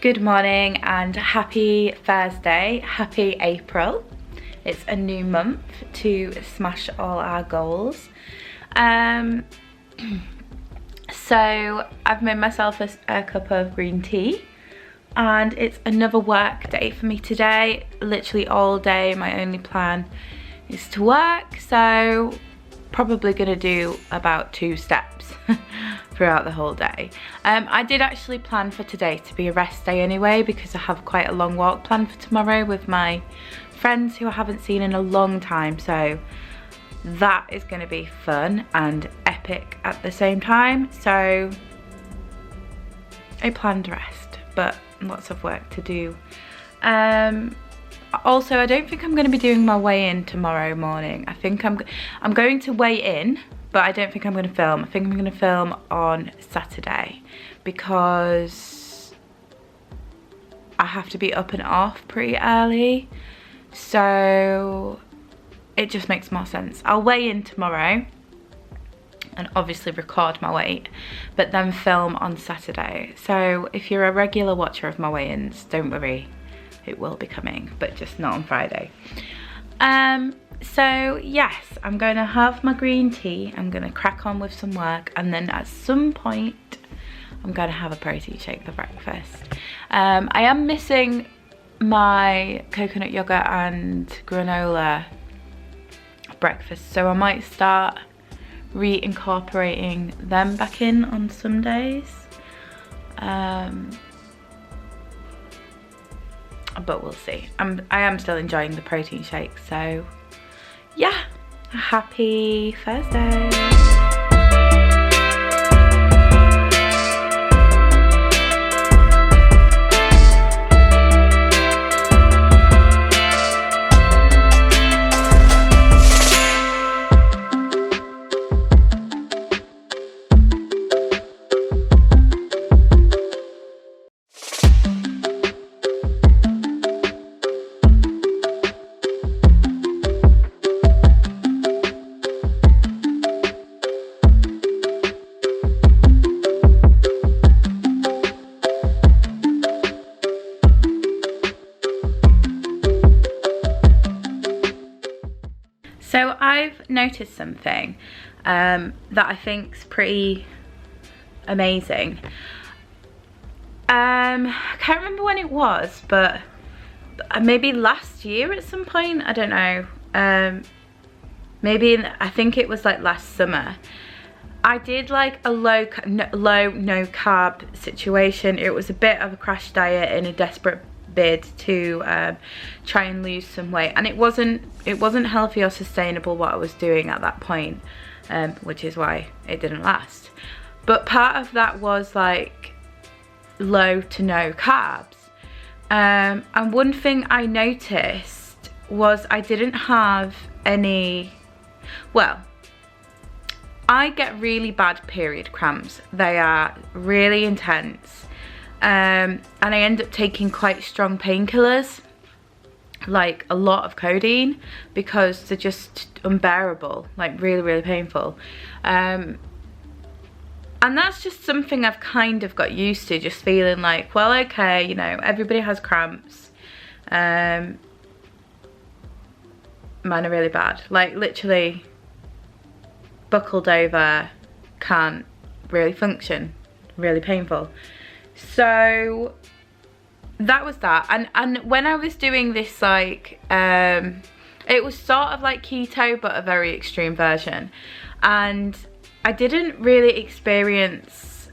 Good morning and happy Thursday, happy April. It's a new month to smash all our goals. So I've made myself a cup of green tea and it's another work day for me today. Literally all day my only plan is to work, so probably gonna do about 2 steps throughout the whole day. I did actually plan for today to be a rest day anyway, because I have quite a long walk planned for tomorrow with my friends who I haven't seen in a long time, so that is going to be fun and epic at the same time. So a planned rest, but lots of work to do. Also, I don't think I'm going to be doing my weigh-in tomorrow morning. I think I'm going to weigh in, but I don't think I'm going to film. I think I'm going to film on Saturday because I have to be up and off pretty early, so it just makes more sense. I'll weigh in tomorrow and obviously record my weight, but then film on Saturday. So if you're a regular watcher of my weigh-ins, don't worry, it will be coming, but just not on Friday. So yes, I'm going to have my green tea, I'm going to crack on with some work, and then at some point I'm going to have a protein shake for breakfast. I am missing my coconut yogurt and granola breakfast, so I might start reincorporating them back in on some days. But we'll see. I am still enjoying the protein shake, so yeah, happy Thursday. So I've noticed something that I think's pretty amazing. I can't remember when it was, but maybe last year at some point, I don't know. I think it was like last summer. I did like a low no carb situation. It was a bit of a crash diet in a desperate bid to try and lose some weight, and it wasn't healthy or sustainable what I was doing at that point, which is why it didn't last. But part of that was like low to no carbs, and one thing I noticed was I didn't have any, well, I get really bad period cramps. They are really intense. And I end up taking quite strong painkillers, like a lot of codeine, because they're just unbearable, like really painful. And that's just something I've kind of got used to, just feeling like, well, okay, you know, everybody has cramps. Mine are really bad, like literally buckled over, can't really function, really painful. So that was that, and when I was doing this, like it was sort of like keto but a very extreme version, and I didn't really experience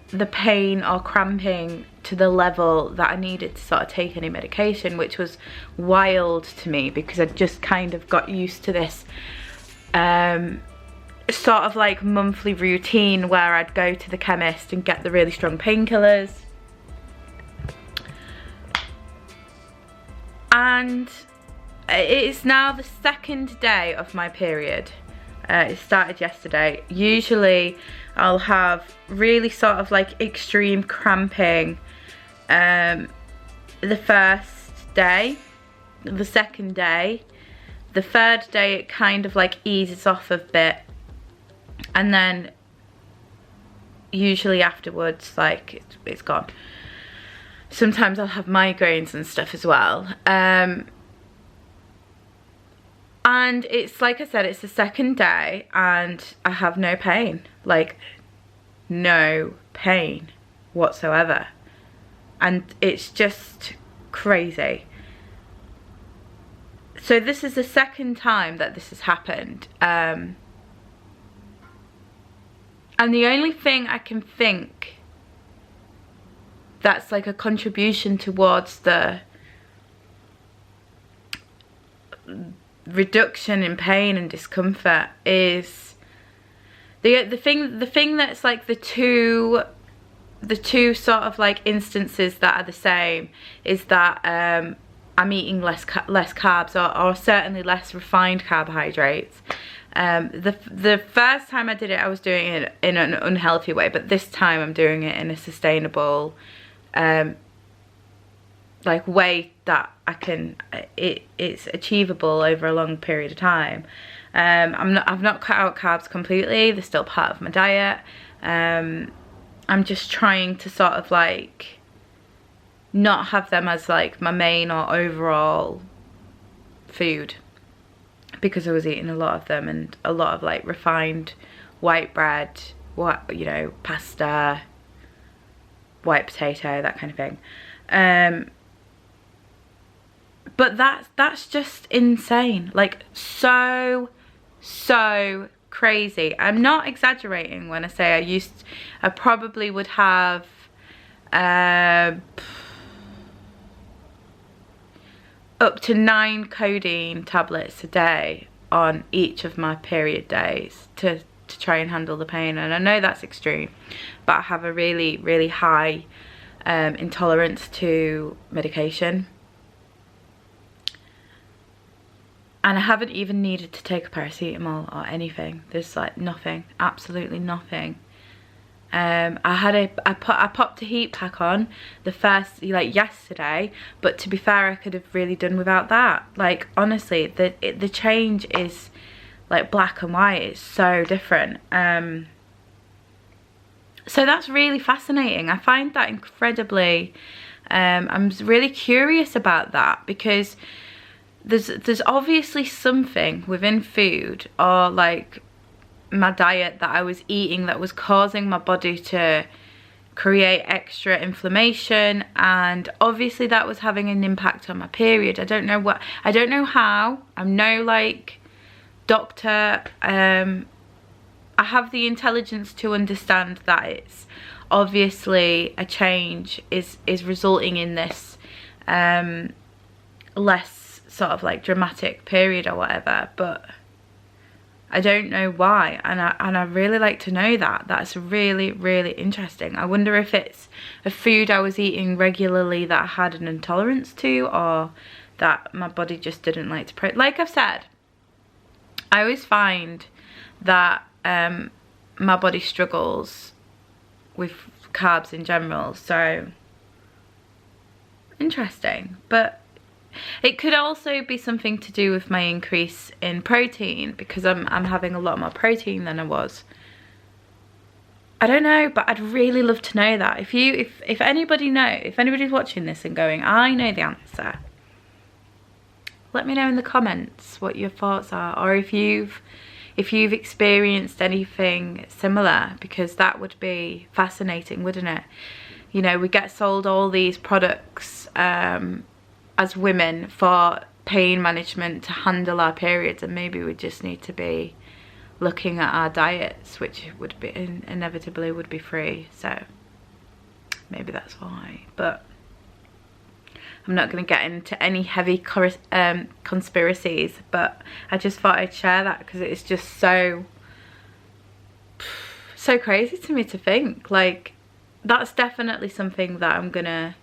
the pain or cramping to the level that I needed to sort of take any medication, which was wild to me because I just kind of got used to this sort of like monthly routine where I'd go to the chemist and get the really strong painkillers. And it is now the 2nd day of my period. It started yesterday. Usually I'll have really sort of like extreme cramping the first day, the 2nd day. The 3rd day it kind of like eases off a bit, and then usually afterwards like it's gone. sometimes I'll have migraines and stuff as well. And it's like I said, it's the second day and I have no pain, like no pain whatsoever. And it's just crazy. So this is the second time that this has happened. And the only thing I can think that's like a contribution towards the reduction in pain and discomfort is the thing that's like the two sort of like instances that are the same is that I'm eating less carbs or certainly less refined carbohydrates. The first time I did it, I was doing it in an unhealthy way, but this time I'm doing it in a sustainable like way that I can, it's achievable over a long period of time. I've not cut out carbs completely, they're still part of my diet. I'm just trying to sort of like not have them as like my main or overall food, because I was eating a lot of them and a lot of like refined white bread, you know, pasta, white potato, that kind of thing. But that's just insane, like so crazy. I'm not exaggerating when I say I probably would have up to 9 codeine tablets a day on each of my period days to try and handle the pain. And I know that's extreme, but I have a really high intolerance to medication, and I haven't even needed to take a paracetamol or anything. There's like nothing, absolutely nothing. I popped a heat pack on the first, like yesterday, but to be fair, I could have really done without that. Like honestly, the change is like black and white. It's so different. So that's really fascinating. I find that incredibly, I'm really curious about that, because there's obviously something within food or like my diet that I was eating that was causing my body to create extra inflammation, and obviously that was having an impact on my period. I don't know how. I'm no like doctor. I have the intelligence to understand that it's obviously a change is resulting in this less sort of like dramatic period or whatever, but I don't know why, and I really like to know that. That's really interesting. I wonder if it's a food I was eating regularly that I had an intolerance to, or that my body just didn't like to like I've said, I always find that my body struggles with carbs in general, so interesting. But it could also be something to do with my increase in protein, because I'm having a lot more protein than I was. I don't know, but I'd really love to know that. If anybody's watching this and going, I know the answer, let me know in the comments what your thoughts are, or if you've experienced anything similar, because that would be fascinating, wouldn't it? You know, we get sold all these products as women for pain management to handle our periods, and maybe we just need to be looking at our diets, which would be inevitably would be free. So maybe that's why. But I'm not going to get into any heavy conspiracies, but I just thought I'd share that because it's just so crazy to me to think. Like, that's definitely something that I'm gonna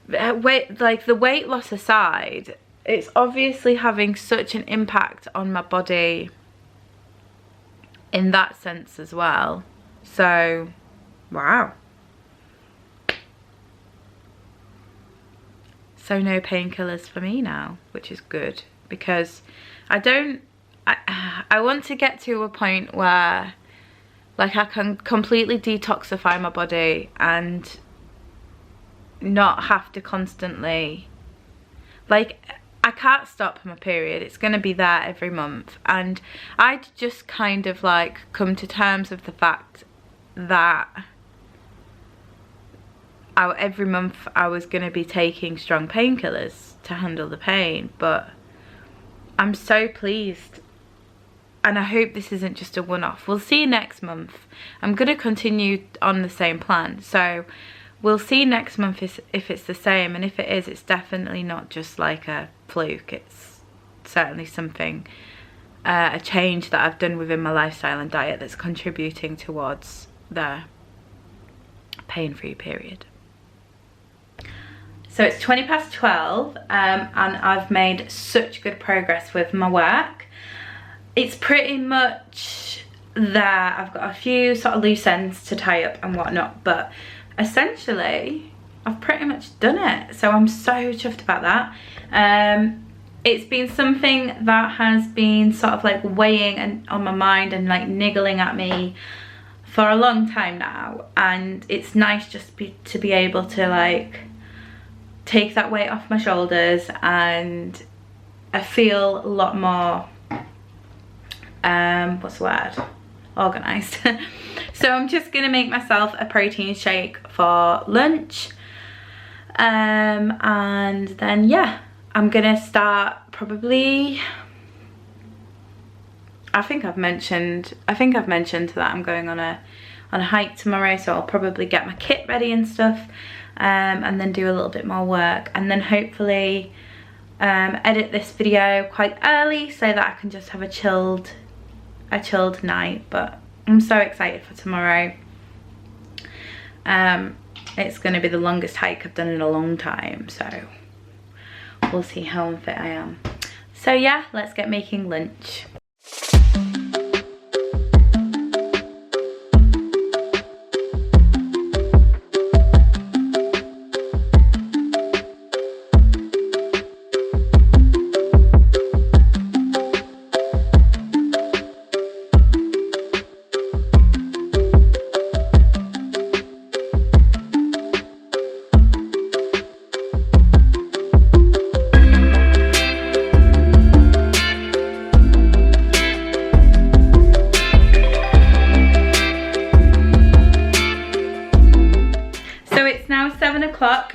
like, the weight loss aside, it's obviously having such an impact on my body in that sense as well. So wow. So no painkillers for me now, which is good, because I want to get to a point where like I can completely detoxify my body and not have to constantly, like, I can't stop my period. It's going to be there every month, and I'd just kind of like come to terms with the fact that every month I was going to be taking strong painkillers to handle the pain. But I'm so pleased, and I hope this isn't just a one-off. We'll see next month. I'm going to continue on the same plan, so we'll see next month if it's the same, and if it is, it's definitely not just like a fluke. It's certainly something, a change that I've done within my lifestyle and diet that's contributing towards the pain-free period. So it's 12:20, and I've made such good progress with my work. It's pretty much there. I've got a few sort of loose ends to tie up and whatnot, but essentially I've pretty much done it, so I'm so chuffed about that. It's been something that has been sort of like weighing on my mind and like niggling at me for a long time now, and it's nice just to be able to like take that weight off my shoulders, and I feel a lot more what's the word, organised. So I'm just gonna make myself a protein shake for lunch, and then yeah, I'm gonna start probably, I think I've mentioned that I'm going on a hike tomorrow, so I'll probably get my kit ready and stuff, and then do a little bit more work, and then hopefully edit this video quite early so that I can just have a chilled night. But I'm so excited for tomorrow. It's going to be the longest hike I've done in a long time, so we'll see how unfit I am. So yeah, let's get making lunch.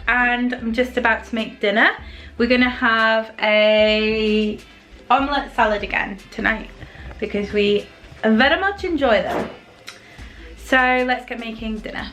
And I'm just about to make dinner. We're gonna have a omelette salad again tonight because we very much enjoy them. So let's get making dinner.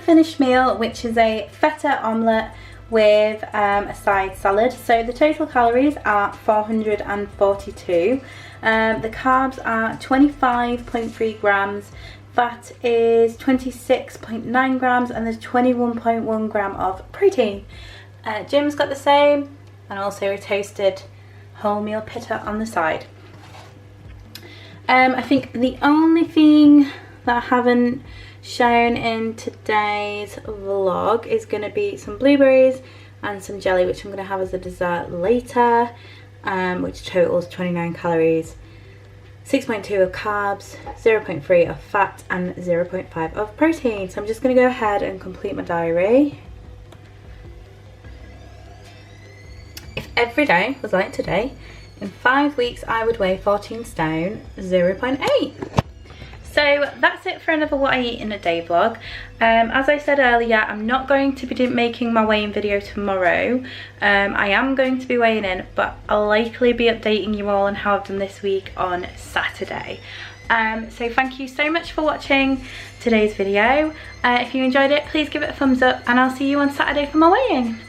Finished meal, which is a feta omelette with a side salad. So the total calories are 442. The carbs are 25.3 grams, fat is 26.9 grams, and there's 21.1 gram of protein. Jim's got the same, and also a toasted wholemeal pita on the side. I think the only thing that I haven't shown in today's vlog is going to be some blueberries and some jelly, which I'm going to have as a dessert later, which totals 29 calories, 6.2 of carbs, 0.3 of fat and 0.5 of protein. So I'm just going to go ahead and complete my diary. If every day was like today, in 5 weeks I would weigh 14 stone, 0.8. So that's it for another what I eat in a day vlog. As I said earlier, I'm not going to be making my weigh-in video tomorrow. I am going to be weighing in, but I'll likely be updating you all on how I've done this week on Saturday. So thank you so much for watching today's video. If you enjoyed it, please give it a thumbs up, and I'll see you on Saturday for my weigh-in.